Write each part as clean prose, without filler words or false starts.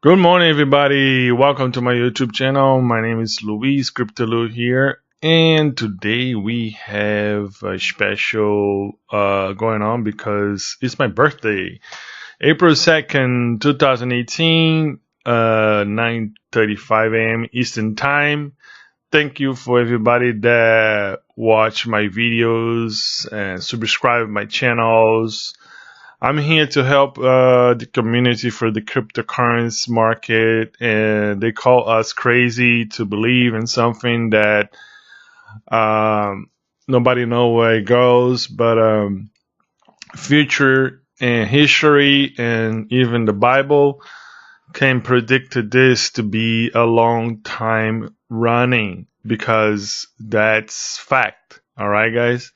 Good morning, everybody. Welcome to my YouTube channel. My name is Luis CryptoLu here, and today we have a special going on because it's my birthday, April 2nd, 2018, 9:35 a.m. Eastern Time. Thank you for everybody that watch my videos and subscribe my channels. I'm here to help the community for the cryptocurrency market, and they call us crazy to believe in something that nobody know where it goes. But future and history and even the Bible can predict this to be a long time running because that's fact. All right, guys.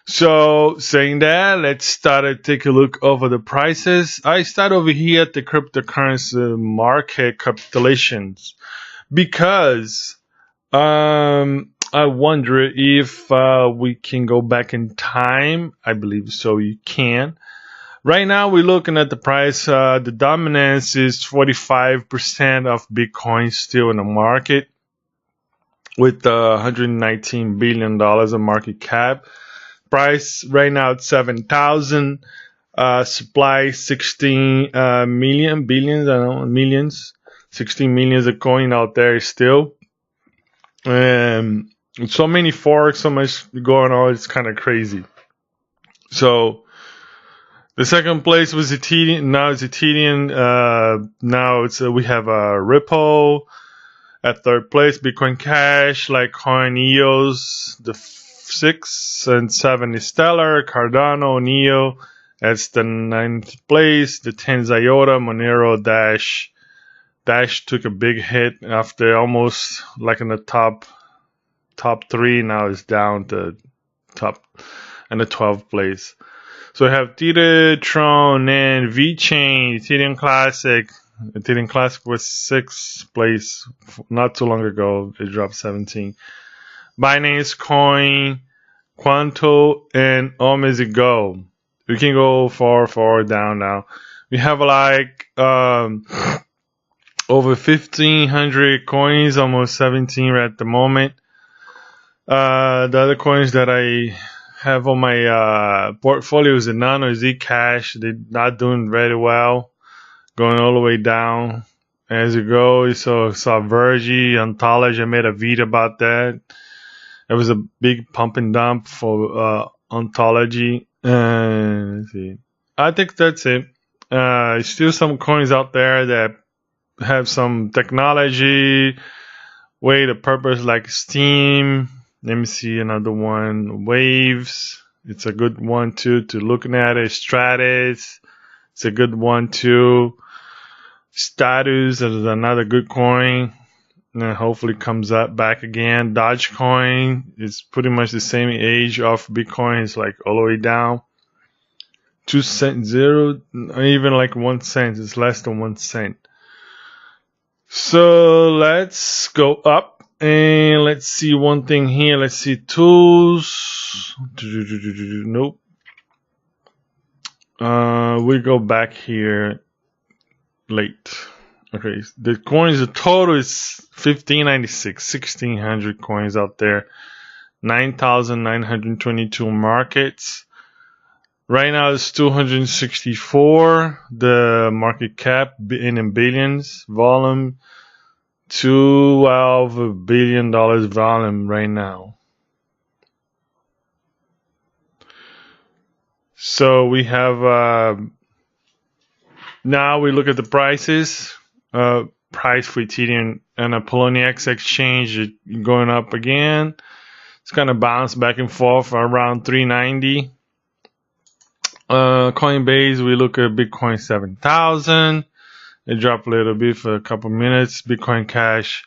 So saying that, let's start to take a look over the prices. I start over here at the cryptocurrency market capitalizations because I wonder if we can go back in time. I believe so. You can. Right now, we're looking at the price. The dominance is 45% of Bitcoin still in the market with $119 billion of market cap. Price right now at 7,000. Supply 16 billions, I don't know, millions. 16 millions of coin out there still. So many forks, so much going on, it's kind of crazy. So the second place was Ethereum. Now it's Ethereum. Now we have Ripple at third place. Bitcoin Cash, Litecoin, EOS. The 6 and 7 is Stellar, Cardano, Neo. That's the 9th place. The 10 IOTA, Monero, Dash. Dash took a big hit after almost like in the top 3. Now it's down to top and the 12th place. So we have Tether, Tron, and VeChain, Ethereum Classic. Ethereum Classic was 6th place not too long ago. It dropped 17. Binance Coin, Quanto, and Go. We can go far down now. We have like over 1,500 coins, almost 17 at the moment. The other coins that I have on my portfolio is the Nano Zcash. They're not doing very well, going all the way down as you go. You saw Vergy, Ontology. I made a video about that. It was a big pump and dump for Ontology. Let's see. I think that's it. Still some coins out there that have some technology, way to purpose like Steam. Let me see another one. Waves. It's a good one too to looking at it. Stratus. It's a good one too. Status is another good coin. And hopefully comes up back again. Dogecoin is pretty much the same age of Bitcoin. It's like all the way down. 2 cents, 0, even like 1 cent. It's less than 1 cent. So let's go up and let's see one thing here. Let's see tools. Nope. We go back here late. Okay, the coins, the total is 1,596, 1,600 coins out there, 9,922 markets. Right now it's 264, the market cap in billions, volume, $12 billion volume right now. So we have, now we look at the prices. Price for Ethereum and a Poloniex exchange going up again. It's kind of bounced back and forth around 390. Coinbase, we look at Bitcoin 7,000. It dropped a little bit for a couple minutes. Bitcoin Cash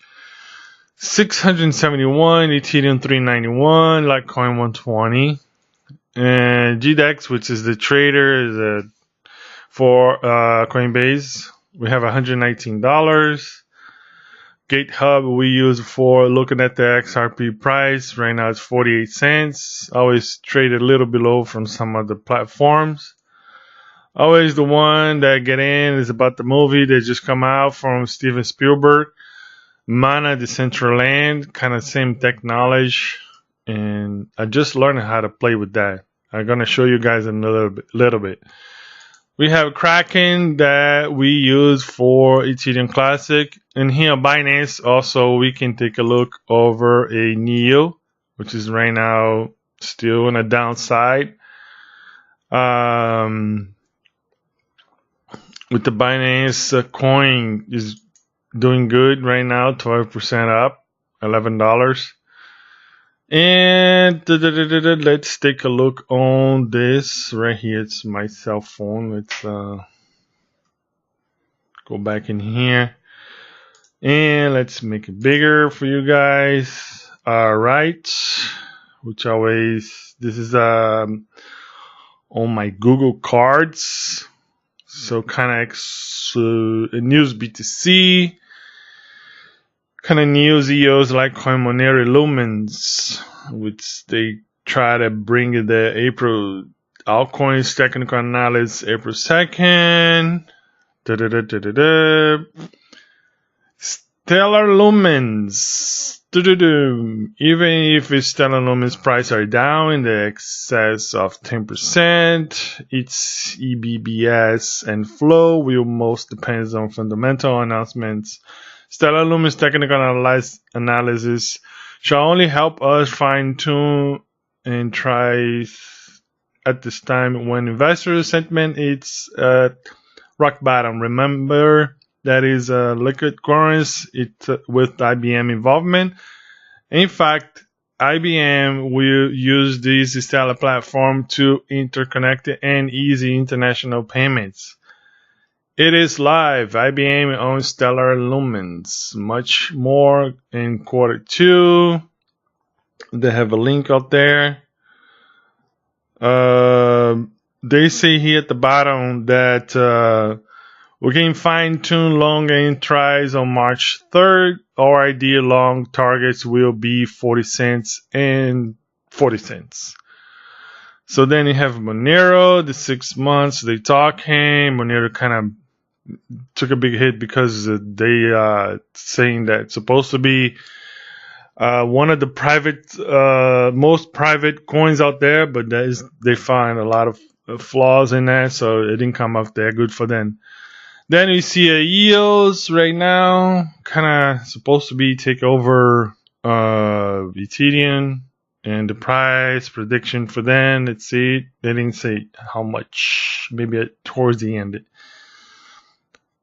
671. Ethereum 391. Litecoin 120. And GDEX, which is the trader, is for Coinbase. We have $119. GitHub we use for looking at the XRP price. Right now it's 48 cents. Always trade a little below from some other platforms. Always the one that get in is about the movie that just come out from Steven Spielberg. Mana, Decentraland, kind of same tech knowledge. And I just learned how to play with that. I'm going to show you guys in a little bit. We have Kraken that we use for Ethereum Classic. And here Binance also we can take a look over a NEO, which is right now still on a downside. With the Binance coin is doing good right now, 12% up, $11. And let's take a look on this right here. It's my cell phone. Let's go back in here and let's make it bigger for you guys. All right, which always this is on my Google cards. So kind of news BTC. Kind of news EOS like Litecoin, Monero, Lumens, which they try to bring the April altcoins technical analysis April 2nd. Stellar Lumens. Even if Stellar Lumens price are down in the excess of 10%, its EBBS and flow will most depends on fundamental announcements. Stellar Lumens technical analysis shall only help us fine-tune and try at this time when investor sentiment is at rock bottom. Remember, that is a liquid currency with IBM involvement. In fact, IBM will use this Stellar platform to interconnect and easy international payments. It is live. IBM owns Stellar Lumens. Much more in Q2. They have a link out there. They say here at the bottom that we can fine-tune long entries on March 3rd. Our ideal long targets will be 40 cents and 40 cents. So then you have Monero, the 6 months they talking. Monero kind of took a big hit because they saying that it's supposed to be one of the most private coins out there, but they find a lot of flaws in that, so it didn't come up there good for them. Then we see EOS right now, kind of supposed to be take over Ethereum, and the price prediction for them. Let's see, they didn't say how much. Maybe towards the end.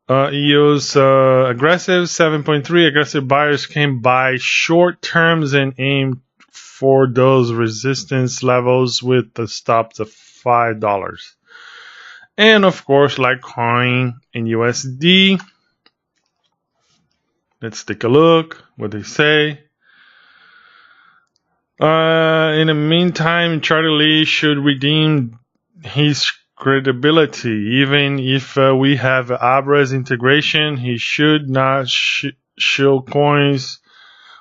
EOS aggressive 7.3. Aggressive buyers can buy short terms and aim for those resistance levels with the stops of $5. And of course, Litecoin and USD. Let's take a look what they say. In the meantime, Charlie Lee should redeem his credibility. Even if we have Abra's integration, he should not show coins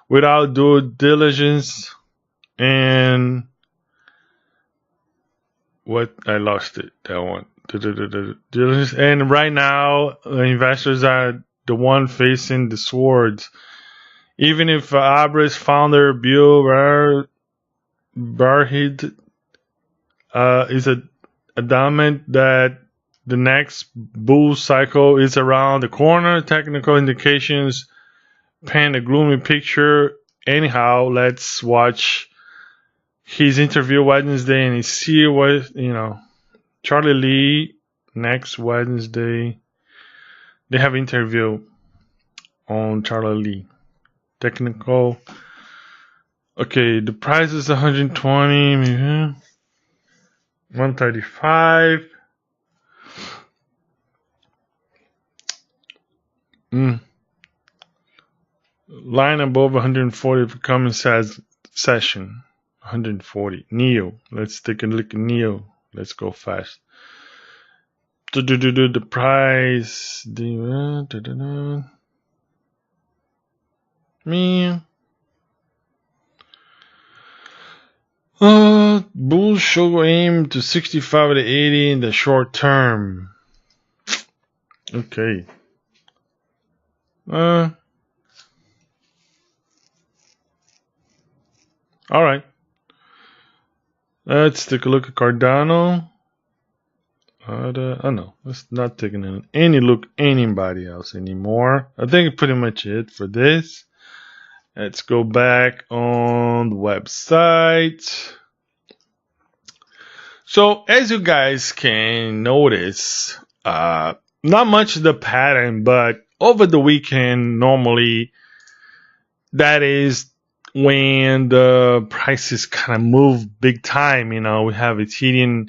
without due diligence. And what I lost it, that one. And right now, investors are the one facing the swords. Even if Abra's founder Bill Barhead is adamant that the next bull cycle is around the corner, technical indications paint a gloomy picture. Anyhow, let's watch his interview Wednesday and see what, Charlie Lee next Wednesday. They have interview on Charlie Lee. Technical. Okay, the price is 120, maybe 135. Line above 140 for coming session. 140. NEO. Let's take a look at NEO. Let's go fast. The price. Bulls show aim to 65 to 80 in the short term. Okay. All right. Let's take a look at Cardano. Oh no, let's not taking any look anybody else anymore. I think pretty much it for this. Let's go back on the website. So as you guys can notice, not much of the pattern, but over the weekend normally that is when the prices kind of move big time. You know, we have Ethereum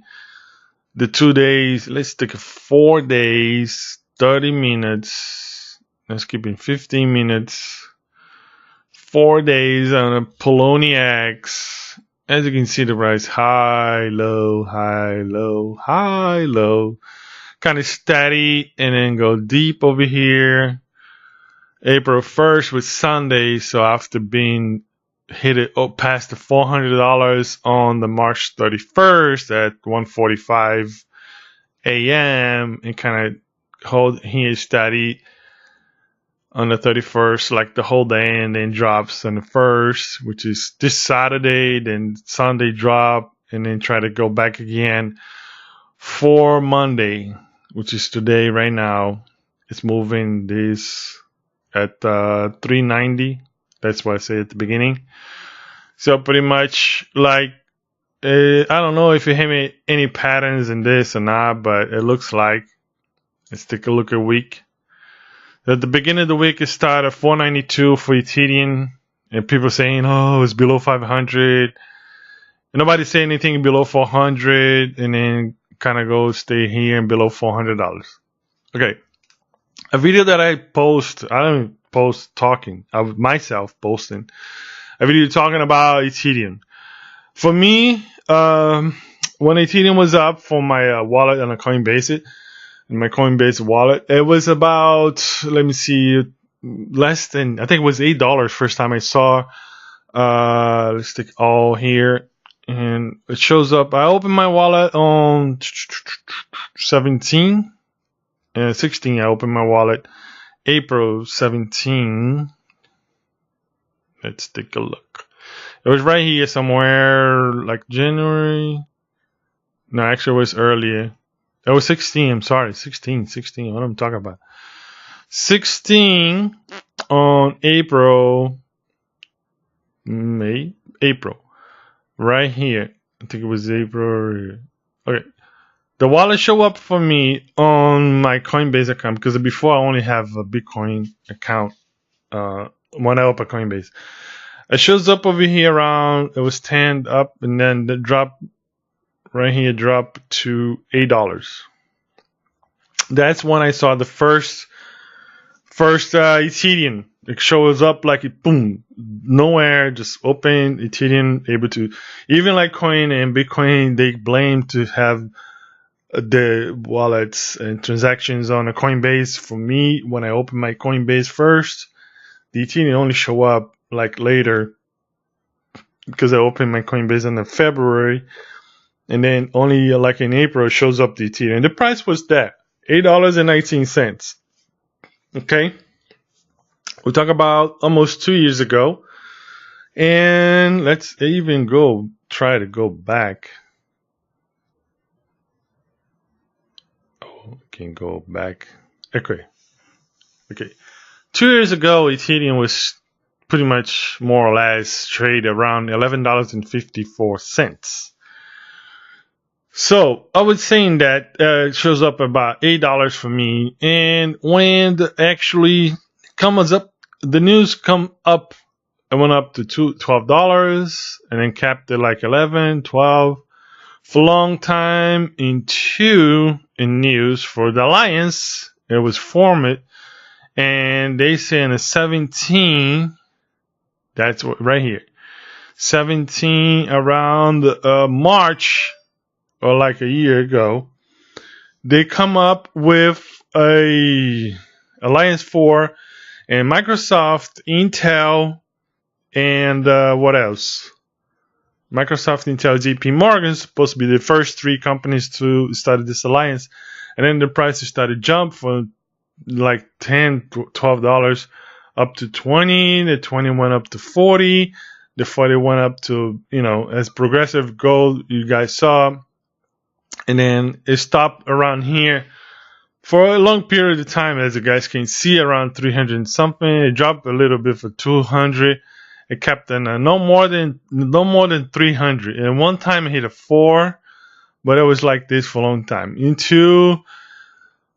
the 2 days. Let's take 4 days, 30 minutes. Let's keep it 15 minutes. 4 days on a Poloniex. As you can see, the price high, low, high, low, high, low. Kind of steady and then go deep over here. April 1st was Sunday, so after being hit it up past the $400 on the March 31st at 1:45 a.m. and kind of hold here steady on the 31st, like the whole day, and then drops on the 1st, which is this Saturday, then Sunday drop, and then try to go back again for Monday, which is today right now. It's moving this at 390. That's what I said at the beginning. So pretty much like, I don't know if you have any patterns in this or not, but it looks like, let's take a look at week. At the beginning of the week, it started at 492 for Ethereum, and people saying, oh, it's below 500. And nobody say anything below 400, and then kind of go stay here and below $400. Okay. A video that I post, I don't post talking, I was myself posting a video talking about Ethereum. For me, when Ethereum was up for my wallet on a Coinbase, in my Coinbase wallet, it was about, let me see, less than, I think it was $8 first time I saw. Let's take all here, and it shows up. I opened my wallet on 16. I opened my wallet April 17. Let's take a look. It was right here somewhere, like January. No, actually it was earlier. It was 16. I'm sorry, 16. What am I talking about? 16 on April. Right here. I think it was April. Okay. The wallet show up for me on my Coinbase account because before I only have a Bitcoin account when I open Coinbase. It shows up over here around, it was 10 up, and then the drop right here dropped to $8. That's when I saw the first Ethereum. It shows up like it, boom, nowhere, just open Ethereum, able to, even like Coin and Bitcoin, they blame to have the wallets and transactions on a Coinbase. For me, when I open my Coinbase first, the Ethereum only show up like later because I opened my Coinbase in February, and then only like in April it shows up the Ethereum. And the price was that $8.19. Okay, we talk about almost 2 years ago, and let's even try to go back. Oh, can go back. Okay. 2 years ago, Ethereum was pretty much more or less trade around $11.54. So I was saying that it shows up about $8 for me, and when actually comes up, the news come up, it went up to $12, and then capped at like 11, 12 for a long time in news for the alliance. It was formed, and they say in a 17. That's what right here, 17 around March, or like a year ago, they come up with a Alliance 4 and Microsoft, Intel, and what else? Microsoft, Intel, JP Morgan supposed to be the first 3 companies to start this alliance, and then the prices started jump from like $10, $12 up to 20. The 20 went up to 40. The 40 went up to, as progressive gold you guys saw. And then it stopped around here for a long period of time, as you guys can see, around 300 and something. It dropped a little bit for 200. It kept in no more than 300. And one time it hit a 4, but it was like this for a long time. Into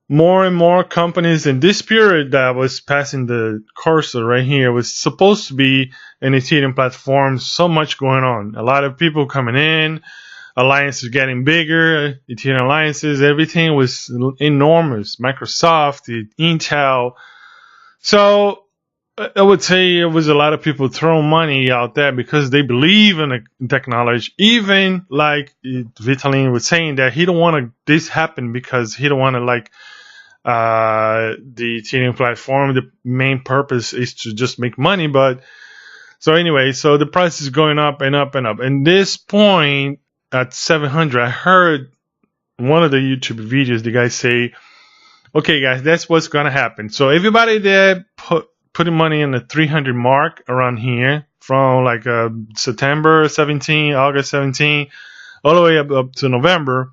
more and more companies in this period that was passing the cursor right here was supposed to be an Ethereum platform. So much going on. A lot of people coming in. Alliances getting bigger. Ethereum alliances. Everything was enormous. Microsoft, Intel. So I would say it was a lot of people throwing money out there because they believe in the technology. Even like Vitaly was saying that he don't want this happen because he don't want to the Ethereum platform. The main purpose is to just make money. But so anyway, so the price is going up and up and up. And this point at 700, I heard one of the YouTube videos, the guy say, okay guys, that's what's gonna happen. So everybody there putting money in the 300 mark around here from like September 17, August 17, all the way up to November.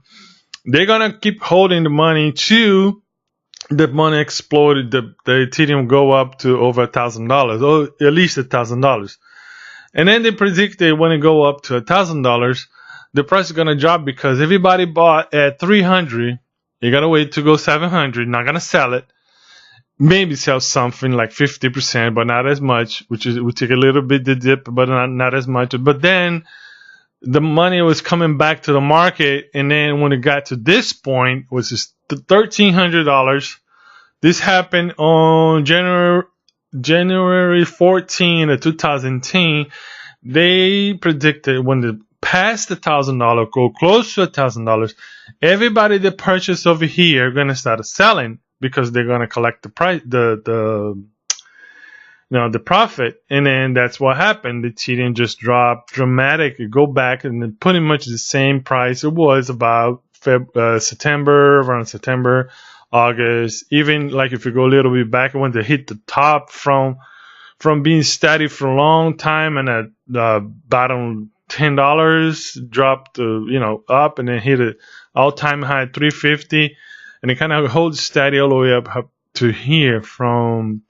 They're gonna keep holding the money to the money exploded, the Ethereum go up to over $1,000, or at least $1,000. And then they predicted when it go up to $1,000, the price is gonna drop because everybody bought at 300. You gotta wait to go 700. Not gonna sell it. Maybe sell something like 50%, but not as much. Which is we take a little bit the dip, but not as much. But then the money was coming back to the market, and then when it got to this point, which is $1,300. This happened on January 14 of 2010. They predicted when the past $1,000, go close to $1,000, everybody that purchased over here are gonna start selling because they're gonna collect the price, the profit, and then that's what happened. The Ethereum just dropped dramatically, go back, and then pretty much the same price it was about September, around September, August. Even like if you go a little bit back, when they hit the top from being steady for a long time, and at the bottom $10 dropped up, and then hit an all-time high at 350, and it kind of holds steady all the way up to here from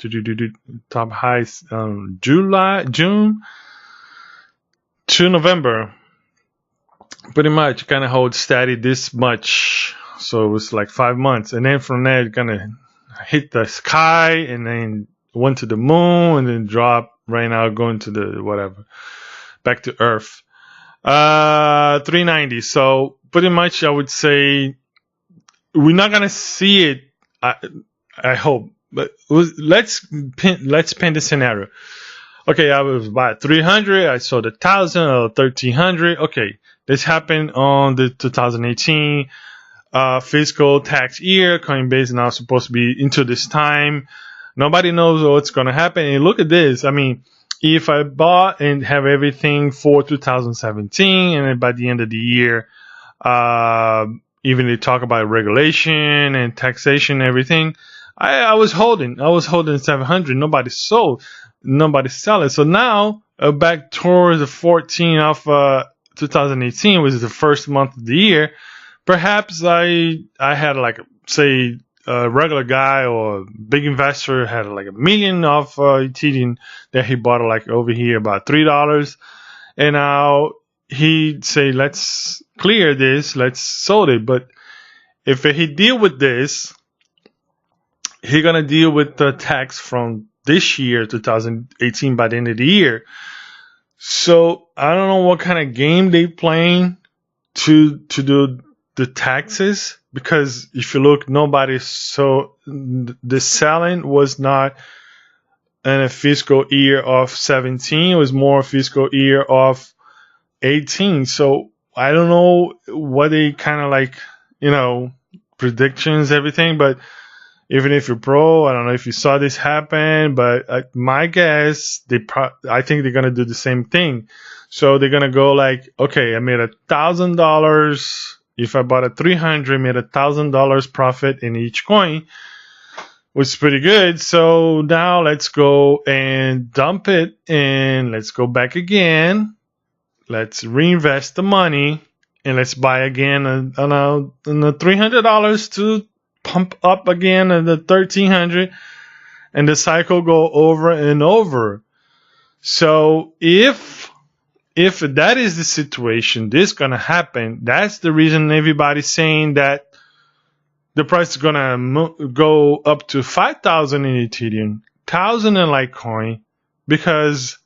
top highs June to November. Pretty much kind of holds steady this much. So it was like 5 months, and then from there it's gonna hit the sky, and then went to the moon, and then drop right now going to the whatever, back to Earth. 390. So pretty much I would say we're not gonna see it. I hope, but let's paint the scenario. Okay, I was about 300. I sold 1,000 or 1,300. Okay, this happened on the 2018 fiscal tax year. Coinbase is now supposed to be into this time. Nobody knows what's going to happen. And look at this. I mean, if I bought and have everything for 2017, and then by the end of the year, even they talk about regulation and taxation and everything, I was holding 700. Nobody sold. Nobody selling. So now back towards the 14 of 2018, which is the first month of the year. Perhaps I had like, say, a regular guy or big investor had like $1 million of Ethereum that he bought like over here about $3, and now he'd say, let's clear this, let's sold it. But if he deal with this, he gonna deal with the tax from this year, 2018, by the end of the year. So I don't know what kind of game they playing to do the taxes, because if you look, the selling was not in a fiscal year of 17, it was more a fiscal year of 18. So I don't know what they kind of like, predictions, everything, but even if you're pro, I don't know if you saw this happen, but my guess, I think they're going to do the same thing. So they're going to go like, okay, I made $1,000. If I bought 300, made $1,000 profit in each coin. which is pretty good. So now let's go and dump it, and let's go back again. Let's reinvest the money, and let's buy again on the $300 to pump up again at the 1,300, and the cycle go over and over. So if that is the situation, this gonna happen. That's the reason everybody's saying that the price is gonna go up to 5,000 in Ethereum, 1,000 in Litecoin, because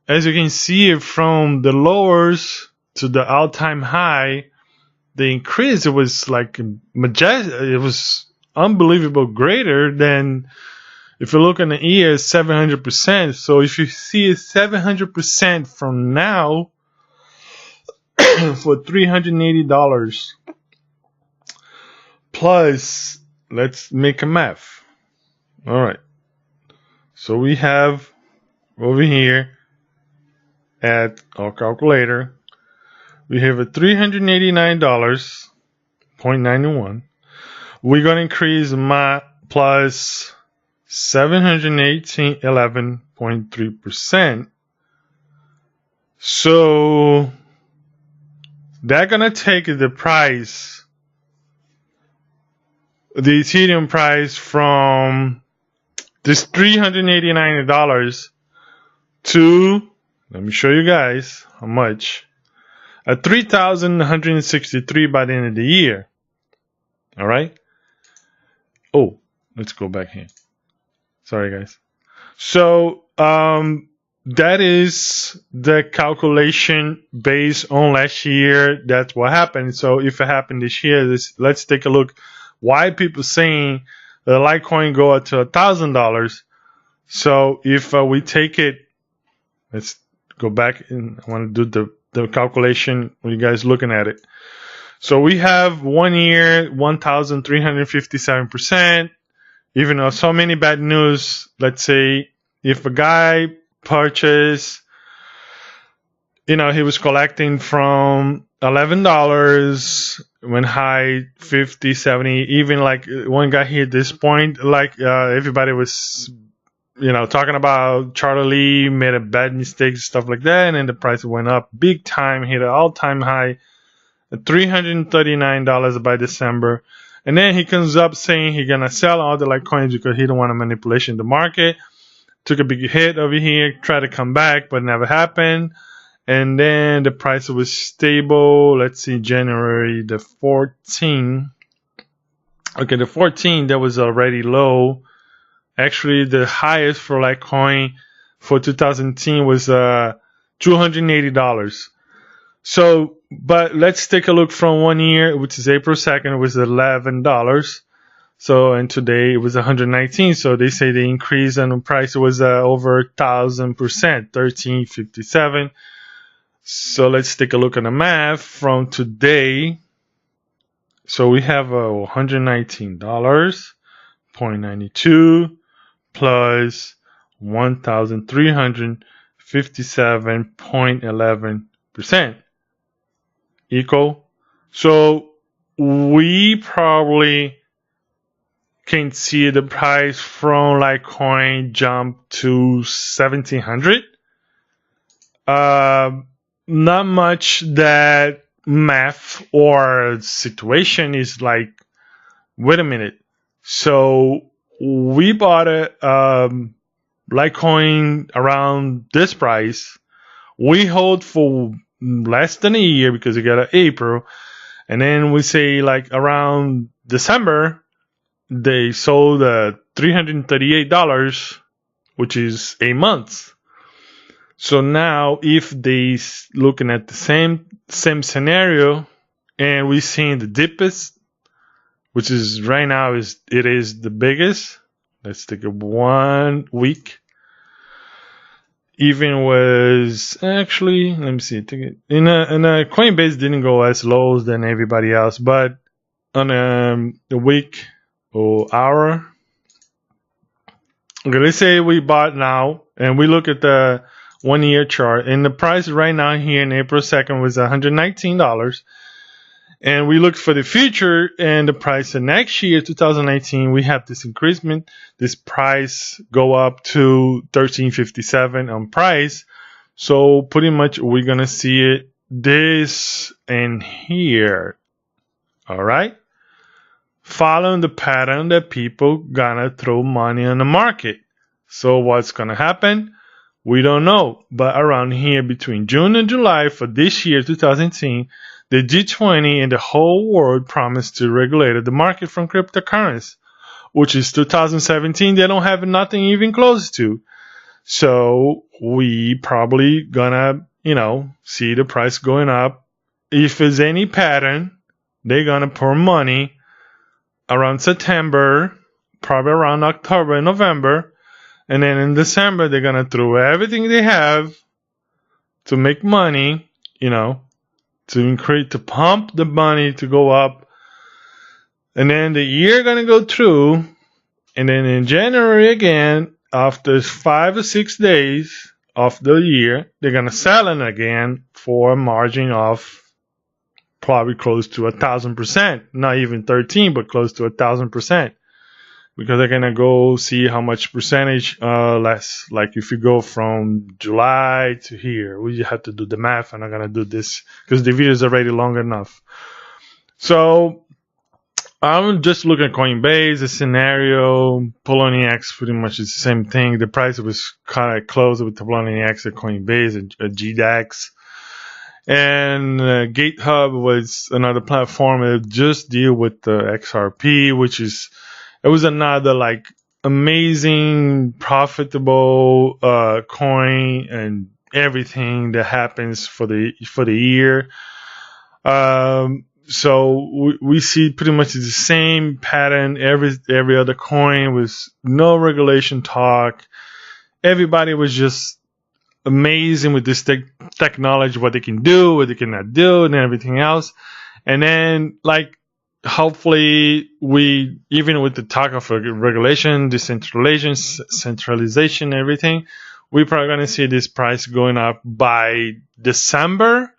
as you can see from the lowers to the all-time high, the increase was like majestic. It was unbelievable greater than, if you look in the year, 700%. So if you see 700% from now for $380 plus, let's make a math. All right. So we have over here at our calculator, we have a $389.91. We're going to increase my plus 11.3%. So that's going to take the price, the Ethereum price, from this $389 to, let me show you guys how much, at 3,163 by the end of the year. All right. Oh, let's go back here. Sorry, guys. So that is the calculation based on last year. That's what happened. So if it happened this year, let's take a look. Why people saying the Litecoin go up to $1,000? So if we take it, let's go back, and I want to do the calculation when you guys looking at it. So we have 1 year, 1,357%. Even though so many bad news, let's say if a guy purchased, he was collecting from $11, went high 50, 70, even like one guy here at this point, like everybody was, talking about Charlie Lee made a bad mistake, stuff like that, and then the price went up big time, hit an all-time high at $339 by December. And then he comes up saying he's going to sell all the Litecoins because he don't want to manipulation the market. Took a big hit over here, tried to come back, but never happened. And then the price was stable. Let's see, January the 14th. Okay, the 14th, that was already low. Actually, the highest for Litecoin for 2010 was $280. So, but let's take a look from 1 year, which is April 2nd, it was $11. So, and today it was 119. So they say the increase in the price was over 1,000%, 1357. So let's take a look at the math from today. So we have $119.92 plus 1,357.11% equal. So we probably can see the price from Litecoin jump to 1,700. Not much that math or situation is like, wait a minute. So we bought a Litecoin around this price. We hold for less than a year because we got an April. And then we say like around December, they sold $338, which is a month. So now if they looking at the same scenario, and we seeing the deepest, which is right now it is the biggest. Let's take a 1 week. Even was actually, let me see. In a Coinbase didn't go as low than everybody else, but on a week or hour. Okay, let's say we bought now, and we look at the 1 year chart, and the price right now here in April 2nd was $119. And we look for the future and the price of next year, 2019, we have this increasement, this price go up to 1357 on price. So pretty much we're going to see it this and here. All right. Following the pattern that people gonna throw money on the market. So what's gonna happen? We don't know. But around here between June and July for this year, 2010, the G20 and the whole world promised to regulate the market from cryptocurrency, which is 2017. They don't have nothing even close to. So we probably gonna, see the price going up. If there's any pattern, they're gonna pour money around September, probably around October and November. And then in December, they're going to throw everything they have to make money, to pump the money to go up. And then the year going to go through. And then in January again, after 5 or 6 days of the year, they're going to sell it again for a margin of probably close to 1,000%, not even 13, but close to 1,000%, because they're gonna go see how much percentage less. Like if you go from July to here, we have to do the math. I'm not gonna do this because the video is already long enough. So I'm just looking at Coinbase, the scenario. Poloniex pretty much is the same thing. The price was kind of close with Poloniex at Coinbase and GDAX. And GitHub was another platform that just deal with the XRP, it was another like amazing, profitable coin and everything that happens for the year. So we see pretty much the same pattern. Every other coin was no regulation talk. Everybody was just amazing with this technology, what they can do, what they cannot do, and everything else. And then, hopefully, even with the talk of regulation, decentralization, everything, we're probably going to see this price going up by December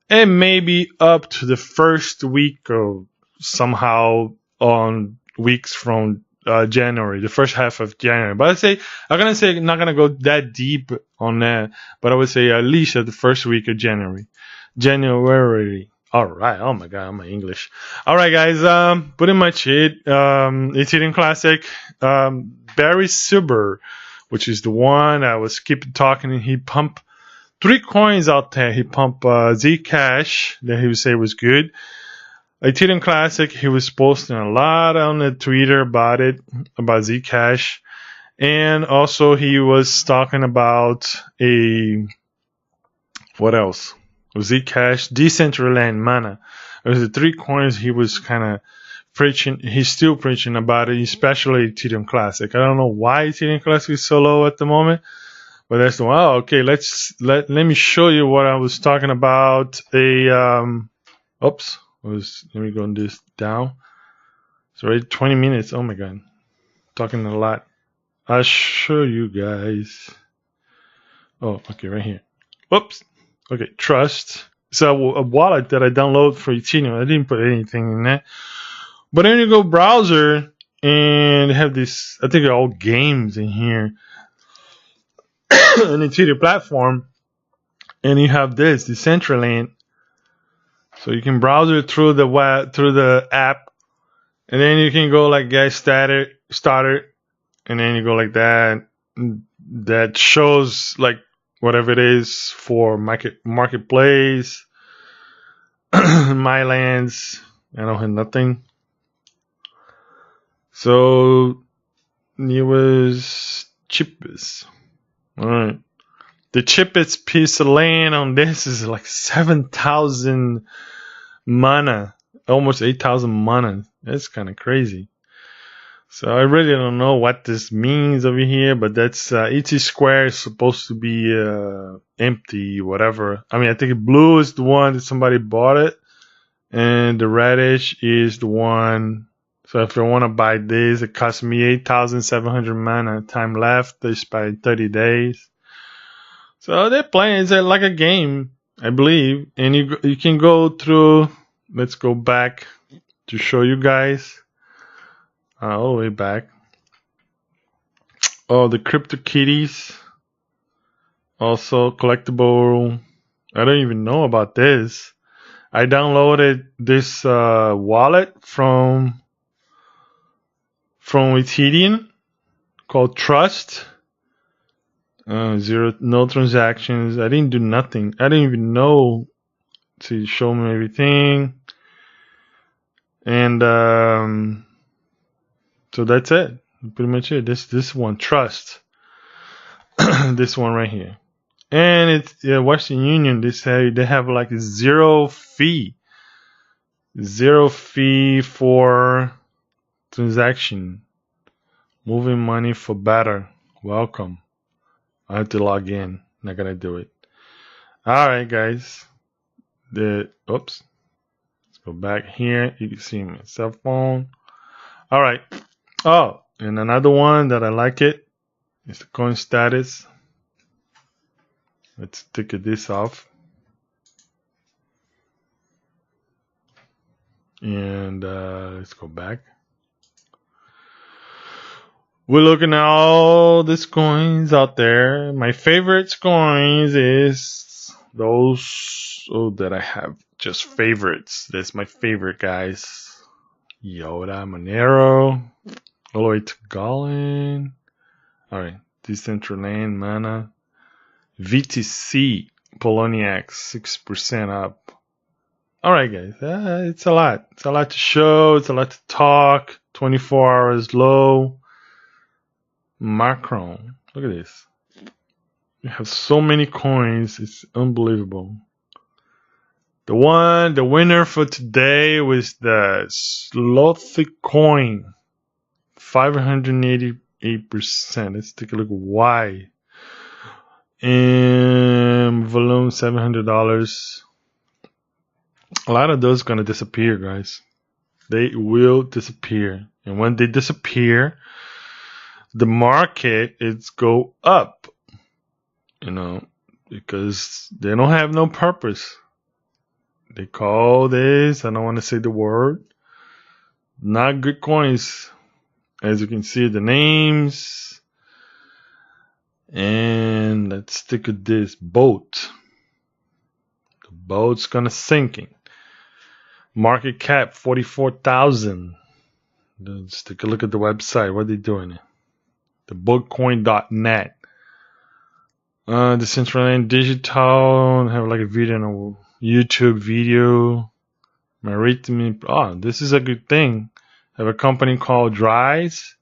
and maybe up to the first week or somehow on weeks from January, the first half of January. But I'm gonna say not gonna go that deep on that, but I would say at least at the first week of January. All right. Oh my God, I'm English. All right, guys. Pretty much it. Ethereum Classic. Barry Silber, which is the one I was keep talking. He pumped 3 coins out there. He pumped Zcash that he would say was good. Ethereum Classic, he was posting a lot on the Twitter about Zcash. And also he was talking about what else? Zcash, Decentraland Mana. It was the 3 coins he was kind of preaching. He's still preaching about it, especially Ethereum Classic. I don't know why Ethereum Classic is so low at the moment, but that's the one. Oh, okay. Let me show you what I was talking about. Let me go this down. It's already 20 minutes. Oh my God. Talking a lot. I'll show you guys. Oh, okay, right here. Whoops. Okay, Trust. It's a wallet that I downloaded for Ethereum. I didn't put anything in there. But then you go browser and have this, I think they're all games in here. An Ethereum platform. And you have this, Decentraland. So you can browse it through the web, through the app, and then you can go like get started, and then you go like that. That shows like whatever it is for marketplace, my lands. I don't have nothing. So it was cheapest. All right. The cheapest piece of land on this is like 7,000 mana, almost 8,000 mana. That's kind of crazy. So I really don't know what this means over here, but that's ET square is supposed to be empty, whatever. I mean, I think blue is the one that somebody bought it, and the reddish is the one. So if I want to buy this, it costs me 8,700 mana. Time left is by 30 days. So they're playing. It's like a game, I believe, and you can go through let's go back to show you guys. All the way back. Oh, the crypto kitties. Also collectible. I don't even know about this. I downloaded this wallet from Ethereum called Trust. No transactions. I didn't do nothing. I didn't even know to show me everything. And so that's it. Pretty much it. This one, Trust. This one right here. And it's Western Union. They say they have like zero fee for transaction. Moving money for better. Welcome. I have to log in. Not gonna do it. Alright guys. Oops. Let's go back here. You can see my cell phone. Alright. Oh, and another one that I like it is the coin status. Let's take this off. And let's go back. We're looking at all these coins out there. My favorite coins is those that I have just favorites. That's my favorite, guys. Yoda, Monero, all the way to Gallon. Alright, Decentraland, Mana. VTC, Poloniac, 6% up. Alright guys, it's a lot. It's a lot to show, it's a lot to talk. 24 hours low. Macron, look at this. We have so many coins, it's unbelievable. The winner for today was the Litecoin, 588%. Let's take a look why. And volume $700. A lot of those are gonna disappear, guys. They will disappear, and when they disappear, the market is go up. You know, because they don't have no purpose. They call this, I don't want to say the word, not good coins. As you can see, the names. And let's take at this boat. The boat's gonna sinking. Market cap 44,000. Let's take a look at the website. What are they doing? The bookcoin.net. Decentraland Digital. Have like a video on a YouTube video. Maritime. Oh, this is a good thing. Have a company called Dries.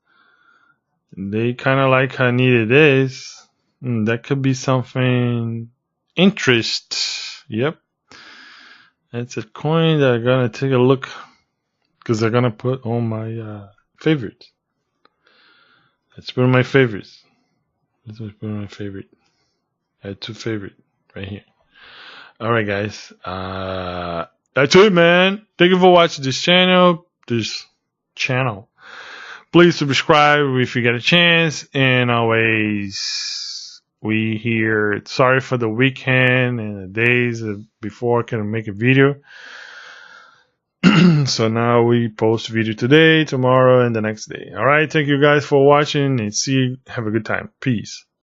They kind of like how neat it is. That could be something interest. Yep. It's a coin that I'm going to take a look because they're going to put on my favorites. Let's put on my favorites. Let's put on my favorite. I had two favorites right here. Alright guys. That's it, man. Thank you for watching this channel. Please subscribe if you get a chance. And always, we here. Sorry for the weekend and the days before I can make a video. So now we post video today, tomorrow, and the next day. Alright, thank you guys for watching and see you. Have a good time. Peace.